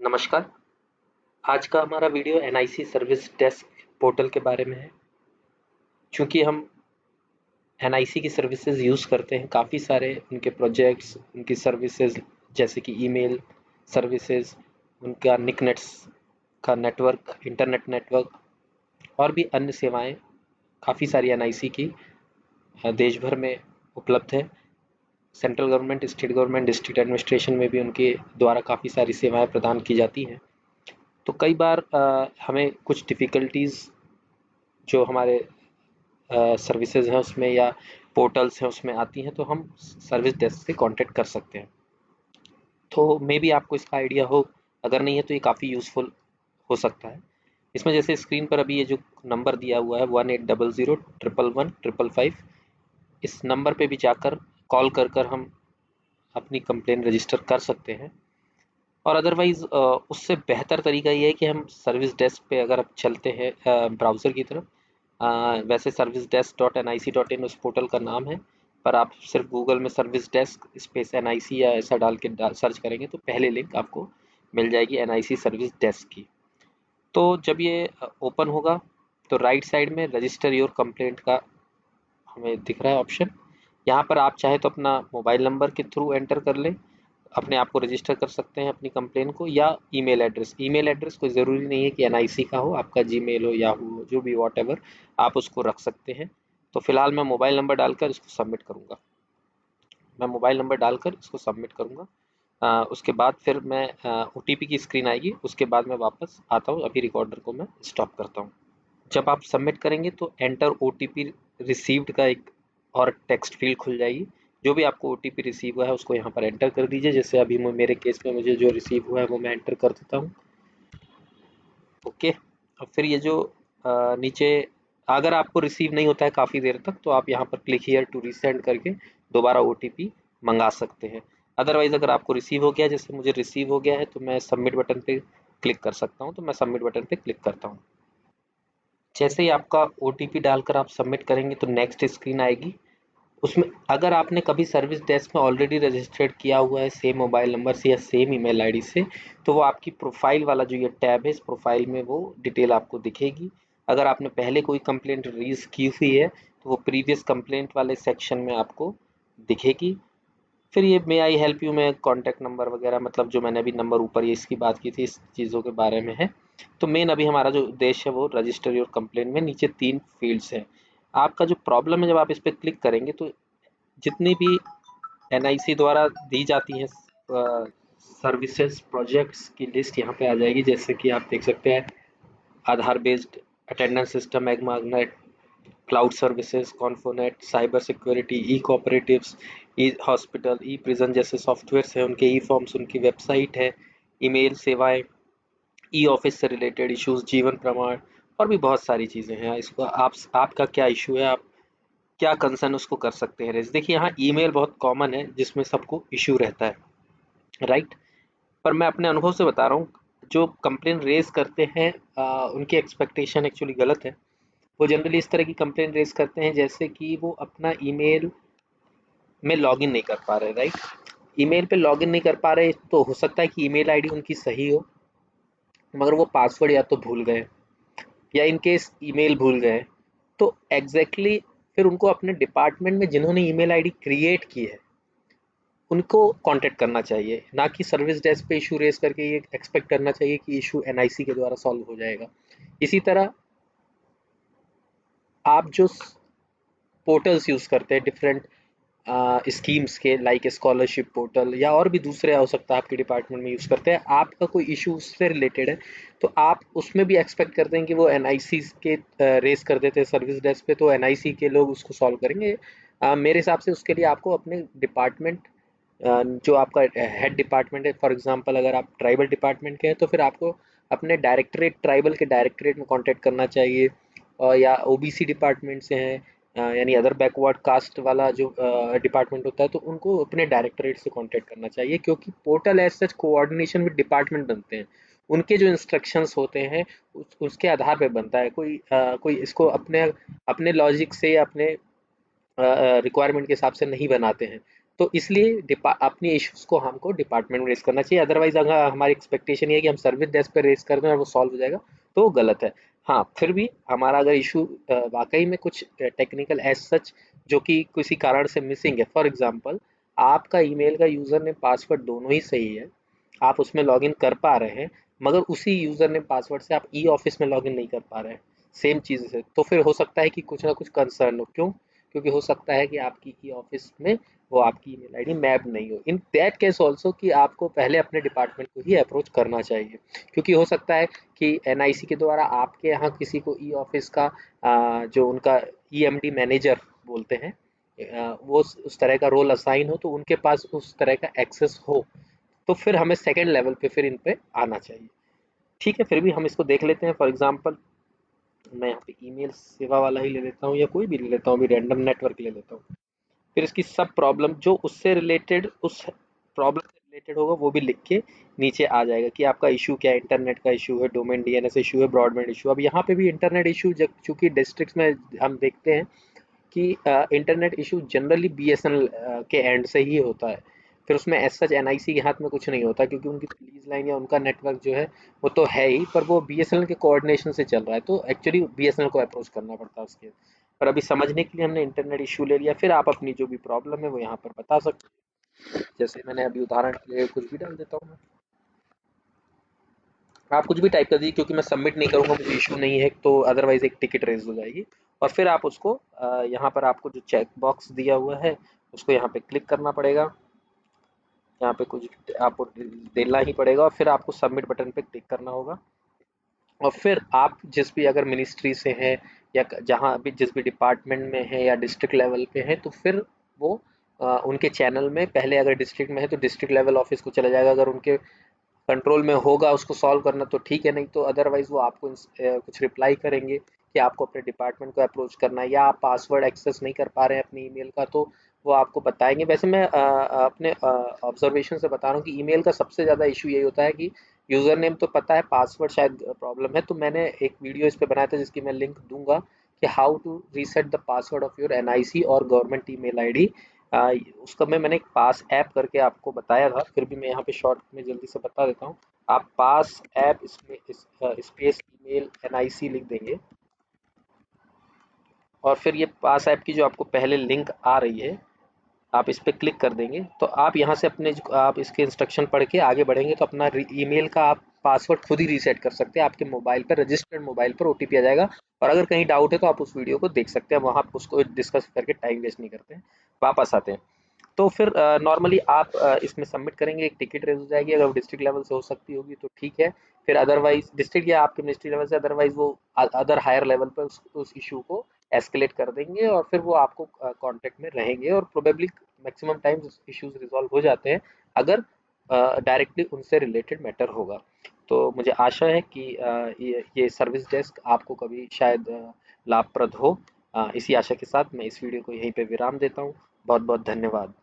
नमस्कार। आज का हमारा video NIC service desk portal के बारे में है। चूँकि हम एनआईसी की सर्विसेज यूज़ करते हैं, काफ़ी सारे उनके प्रोजेक्ट्स, उनकी सर्विसेज जैसे कि ईमेल सर्विसेज, उनका निकनेट्स का नेटवर्क, इंटरनेट नेटवर्क और भी अन्य सेवाएं काफ़ी सारी एनआईसी की देश भर में उपलब्ध है। Central government, state government, district administration में भी उनके द्वारा काफ़ी सारी सेवाएं प्रदान की जाती हैं। तो कई बार हमें कुछ डिफ़िकल्टीज़ जो हमारे सर्विसेज हैं उसमें या पोर्टल्स हैं उसमें आती हैं, तो हम सर्विस डेस्क से कांटेक्ट कर सकते हैं। तो मे बी आपको इसका आइडिया हो, अगर नहीं है तो ये काफ़ी यूज़फुल हो सकता है। इसमें जैसे स्क्रीन पर अभी ये जो नंबर दिया हुआ है 1800-111-555, इस नंबर पे भी जाकर कॉल कर कर हम अपनी कंप्लेन रजिस्टर कर सकते हैं। और अदरवाइज़ उससे बेहतर तरीका ये है कि हम सर्विस डेस्क पे अगर आप चलते हैं ब्राउज़र की तरफ, वैसे service desk dot N I C dot in उस पोर्टल का नाम है, पर आप सिर्फ गूगल में service desk space N I सी या ऐसा डाल के सर्च करेंगे तो पहले लिंक आपको मिल जाएगी N I C service desk की। तो जब ये ओपन होगा तो राइट साइड में रजिस्टर योर कंप्लेंट का हमें दिख रहा है ऑप्शन। यहाँ पर आप चाहे तो अपना मोबाइल नंबर के थ्रू एंटर कर लें, अपने आप को रजिस्टर कर सकते हैं अपनी कंप्लेन को, या ईमेल एड्रेस कोई ज़रूरी नहीं है कि एनआईसी का हो, आपका जीमेल हो, याहू हो, जो भी वॉट आप उसको रख सकते हैं। तो फिलहाल मैं मोबाइल नंबर डालकर इसको सबमिट करूँगा। मैं मोबाइल नंबर डालकर इसको सबमिट करूँगा। उसके बाद फिर मैं ओटीपी की स्क्रीन आएगी, उसके बाद मैं वापस आता हूँ। अभी रिकॉर्डर को मैं स्टॉप करता हूँ। जब आप सबमिट करेंगे तो एंटर ओटीपी रिसीव्ड का एक और टेक्स्ट फील्ड खुल जाएगी। जो भी आपको ओटीपी रिसीव हुआ है उसको यहाँ पर एंटर कर दीजिए। जैसे अभी मेरे केस में मुझे जो रिसीव हुआ है वो मैं एंटर कर देता हूँ। ओके। अब फिर ये जो नीचे, अगर आपको रिसीव नहीं होता है काफ़ी देर तक, तो आप यहाँ पर क्लिक हियर टू रीसेंड करके दोबारा ओटीपी मंगा सकते हैं। अदरवाइज़ अगर आपको रिसीव हो गया, जैसे मुझे रिसीव हो गया है, तो मैं सबमिट बटन पे क्लिक कर सकता हूँ। तो मैं सबमिट बटन पे क्लिक करता हूँ। जैसे ही आपका ओटीपी डालकर आप सबमिट करेंगे तो नेक्स्ट स्क्रीन आएगी। उसमें अगर आपने कभी सर्विस डेस्क में ऑलरेडी रजिस्टर्ड किया हुआ है सेम मोबाइल नंबर से या सेम ईमेल आईडी से, तो वो आपकी प्रोफाइल वाला जो ये टैब है, इस प्रोफाइल में वो डिटेल आपको दिखेगी। अगर आपने पहले कोई कंप्लेंट रेज की हुई है तो वो प्रीवियस कंप्लेंट वाले सेक्शन में आपको दिखेगी। फिर ये मे आई हेल्प यू में कॉन्टैक्ट नंबर वगैरह, मतलब जो मैंने अभी नंबर ऊपर ये इसकी बात की थी, इस चीज़ों के बारे में है। तो मेन अभी हमारा जो उद्देश्य है वो रजिस्टर योर कंप्लेन में नीचे 3 फील्ड्स हैं। आपका जो प्रॉब्लम है, जब आप इस पर क्लिक करेंगे तो जितनी भी एनआईसी द्वारा दी जाती हैं सर्विसेज प्रोजेक्ट्स की लिस्ट यहाँ पे आ जाएगी। जैसे कि आप देख सकते हैं, आधार बेस्ड अटेंडेंस सिस्टम, एगमागनेट, क्लाउड सर्विसेज, कॉन्फोनेट, cyber security, e cooperatives, e hospital, e prison जैसे सॉफ्टवेयर्स हैं, उनके ई फॉर्म्स, उनकी वेबसाइट है, ईमेल सेवाएं, ई ऑफिस से रिलेटेड इश्यूज, जीवन प्रमाण और भी बहुत सारी चीज़ें हैं। इसको आपका क्या इशू है, आप क्या कंसर्न उसको कर सकते हैं रेज। देखिए यहाँ ईमेल बहुत कॉमन है जिसमें सबको इशू रहता है, राइट। पर मैं अपने अनुभव से बता रहा हूँ, जो कंप्लेन रेज करते हैं उनकी एक्सपेक्टेशन एक्चुअली गलत है। वो जनरली इस तरह की कंप्लेन रेज करते हैं जैसे कि वो अपना ईमेल में लॉगिन नहीं कर पा रहे, राइट। ईमेल पे लॉगिन नहीं कर पा रहे तो हो सकता है कि ईमेल आईडी उनकी सही हो, मगर वो पासवर्ड या तो भूल गए या इनकेस ईमेल भूल गए, तो एग्जैक्टली फिर उनको अपने डिपार्टमेंट में जिन्होंने ईमेल आईडी क्रिएट की है उनको कांटेक्ट करना चाहिए, ना कि सर्विस डेस्क पे इशू रेज करके ये एक्सपेक्ट करना चाहिए कि इशू एनआईसी के द्वारा सॉल्व हो जाएगा। इसी तरह आप जो पोर्टल्स यूज़ करते हैं डिफरेंट स्कीम्स के, लाइक स्कॉलरशिप पोर्टल या और भी दूसरे हो सकता है आपके डिपार्टमेंट में यूज़ करते हैं, आपका कोई इशू उससे रिलेटेड है तो आप उसमें भी एक्सपेक्ट करते हैं कि वो एनआईसी के रेस कर देते हैं सर्विस डेस्क पे, तो एनआईसी के लोग उसको सॉल्व करेंगे। मेरे हिसाब से उसके लिए आपको अपने डिपार्टमेंट, जो आपका हेड डिपार्टमेंट है, फॉर एग्जांपल अगर आप ट्राइबल डिपार्टमेंट के हैं तो फिर आपको अपने डायरेक्टरेट, ट्राइबल के डायरेक्टरेट में कांटेक्ट करना चाहिए। और या ओबीसी डिपार्टमेंट से हैं, यानी अदर बैकवर्ड कास्ट वाला जो डिपार्टमेंट होता है, तो उनको अपने डायरेक्टरेट से कांटेक्ट करना चाहिए, क्योंकि portal as such coordination with department बनते हैं। उनके जो इंस्ट्रक्शंस होते हैं उसके आधार पे बनता है। कोई इसको अपने अपने लॉजिक से या अपने रिक्वायरमेंट के हिसाब से नहीं बनाते हैं। तो इसलिए अपनी इश्यूज को हमको डिपार्टमेंट में रेज करना चाहिए। अदरवाइज अगर हमारी एक्सपेक्टेशन ये है कि हम सर्विस डेस्क पे रेज कर दें और वो सॉल्व हो जाएगा, तो वो गलत है। हाँ, फिर भी हमारा अगर इशू वाकई में कुछ टेक्निकल एज सच जो कि किसी कारण से मिसिंग है, फॉर एग्जांपल आपका ईमेल का यूज़र नेम पासवर्ड दोनों ही सही है, आप उसमें लॉगिन कर पा रहे हैं, मगर उसी यूज़र नेम पासवर्ड से आप ई ऑफिस में लॉगिन नहीं कर पा रहे हैं सेम चीज़ से, तो फिर हो सकता है कि कुछ ना कुछ कंसर्न हो। क्यों? क्योंकि हो सकता है कि आपकी ई ऑफिस में वो आपकी ईमेल आईडी मैप नहीं हो। इन दैट केस ऑल्सो कि आपको पहले अपने डिपार्टमेंट को ही अप्रोच करना चाहिए, क्योंकि हो सकता है कि एनआईसी के द्वारा आपके यहाँ किसी को ई ऑफिस का जो उनका ईएमडी मैनेजर बोलते हैं, वो उस तरह का रोल असाइन हो, तो उनके पास उस तरह का एक्सेस हो, तो फिर हमें सेकंड लेवल पे फिर इन पे आना चाहिए। ठीक है, फिर भी हम इसको देख लेते हैं। फॉर एग्जांपल मैं यहाँ पे ईमेल सेवा वाला ही ले लेता हूँ या कोई भी ले लेता हूँ, अभी रैंडम नेटवर्क ले लेता हूँ। फिर इसकी सब प्रॉब्लम जो उससे रिलेटेड, उस प्रॉब्लम से रिलेटेड होगा वो भी लिख के नीचे आ जाएगा कि आपका इशू क्या है। इंटरनेट का इशू है, डोमेन डीएनएस इशू है, ब्रॉडबैंड इशू। अब यहाँ पे भी इंटरनेट इशू चूंकि डिस्ट्रिक्ट में हम देखते हैं कि इंटरनेट इशू जनरली बीएसएनएल के एंड से ही होता है। फिर उसमें एज सच एनआईसी के हाथ में कुछ नहीं होता, क्योंकि उनकी लीज लाइन या उनका नेटवर्क जो है वो तो है ही, पर वो बीएसएनएल के कोऑर्डिनेशन से चल रहा है, तो एक्चुअली बीएसएनएल को अप्रोच करना पड़ता है उसके। पर अभी समझने के लिए हमने इंटरनेट इशू ले लिया। फिर आप अपनी जो भी प्रॉब्लम है वो यहाँ पर बता सकते हैं। जैसे मैंने अभी उदाहरण के लिए कुछ भी डाल देता हूँ, आप कुछ भी टाइप कर दीजिए, क्योंकि मैं सबमिट नहीं करूँगा, मुझे इशू नहीं है, तो अदरवाइज एक टिकट रेज हो जाएगी। और फिर आप उसको यहाँ पर आपको जो चेक बॉक्स दिया हुआ है उसको यहाँ पे क्लिक करना पड़ेगा। यहाँ पे कुछ आपको देना ही पड़ेगा और फिर आपको सबमिट बटन पे क्लिक करना होगा। और फिर आप जिस भी अगर मिनिस्ट्री से हैं या जहाँ भी जिस भी डिपार्टमेंट में है या डिस्ट्रिक्ट लेवल पे है, तो फिर वो उनके चैनल में पहले, अगर डिस्ट्रिक्ट में है तो डिस्ट्रिक्ट लेवल ऑफिस को चला जाएगा। अगर उनके कंट्रोल में होगा उसको सॉल्व करना तो ठीक है, नहीं तो अदरवाइज वो आपको कुछ रिप्लाई करेंगे कि आपको अपने डिपार्टमेंट को अप्रोच करना है, या आप पासवर्ड एक्सेस नहीं कर पा रहे हैं अपनी ईमेल का, तो वो आपको बताएंगे। वैसे मैं अपने ऑब्जर्वेशन से बता रहा हूँ कि ईमेल का सबसे ज़्यादा इशू यही होता है कि यूज़र नेम तो पता है, पासवर्ड शायद प्रॉब्लम है। तो मैंने एक वीडियो इस पे बनाया था जिसकी मैं लिंक दूंगा कि how to reset the password of your NIC और गवर्नमेंट ईमेल आईडी। उसका मैंने एक पास ऐप करके आपको बताया था, फिर भी मैं यहाँ पे शॉर्ट में जल्दी से बता देता हूँ। आप पास ऐप इसमें स्पेस ईमेल एनआईसी लिख देंगे, और फिर ये पास ऐप की जो आपको पहले लिंक आ रही है आप इस पे क्लिक कर देंगे, तो आप यहाँ से अपने आप इसके इंस्ट्रक्शन पढ़ के आगे बढ़ेंगे, तो अपना ईमेल का आप पासवर्ड खुद ही रीसेट कर सकते हैं। आपके मोबाइल पर, रजिस्टर्ड मोबाइल पर ओटीपी आ जाएगा। और अगर कहीं डाउट है तो आप उस वीडियो को देख सकते हैं, वहाँ उसको डिस्कस करके टाइम वेस्ट नहीं करते हैं, वापस आते हैं। तो फिर नॉर्मली आप इसमें सबमिट करेंगे, एक टिकट रेज हो जाएगी। अगर डिस्ट्रिक्ट लेवल से हो सकती होगी तो ठीक है, फिर अदरवाइज डिस्ट्रिक्ट या आपके मिनिस्ट्री लेवल से, अदरवाइज वो अदर हायर लेवल पर उस इशू को एस्केलेट कर देंगे, और फिर वो आपको कांटेक्ट में रहेंगे। और probably maximum times issues resolve हो जाते हैं अगर डायरेक्टली उनसे रिलेटेड मैटर होगा। तो मुझे आशा है कि ये सर्विस डेस्क आपको कभी शायद लाभप्रद हो। इसी आशा के साथ मैं इस वीडियो को यहीं पे विराम देता हूँ। बहुत बहुत धन्यवाद।